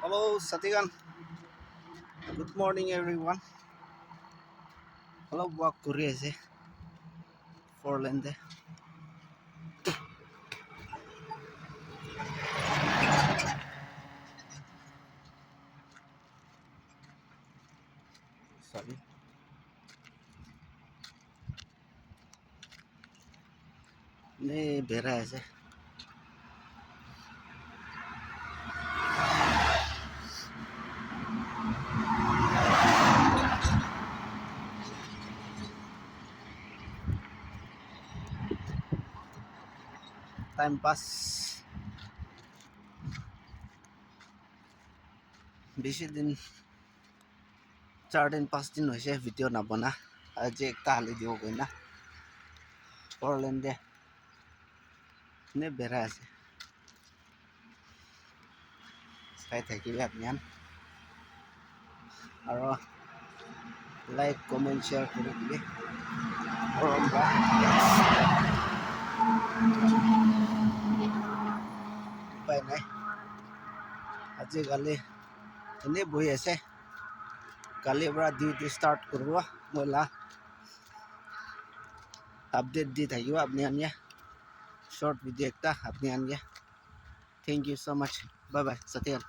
Hello, Satigan. Good morning, everyone. Hello, walk kuriese. Forlende. Sorry. Ne bera ase. Time pass. বেশি দিন 4 দিন 5 দিন হৈছে ভিডিঅ' নবনা আজি একটা হালি দিব গৈ না ফৰলেণ্ডে নে বেৰা আছে চাই থাকিবি আপনান আৰু লাইক কমেন্ট শ্বেয়াৰ কৰি দিবি উপায় নাই আজিকালি এনেই বহি আছে কালিৰ পৰা ডিউটি ষ্টাৰ্ট কৰিব মইলা আপডেট দি থাকিব আপনি আনিয়া শর্ট ভিডিও একটা আপনি আনিয়া thank you so much bye bye Satyen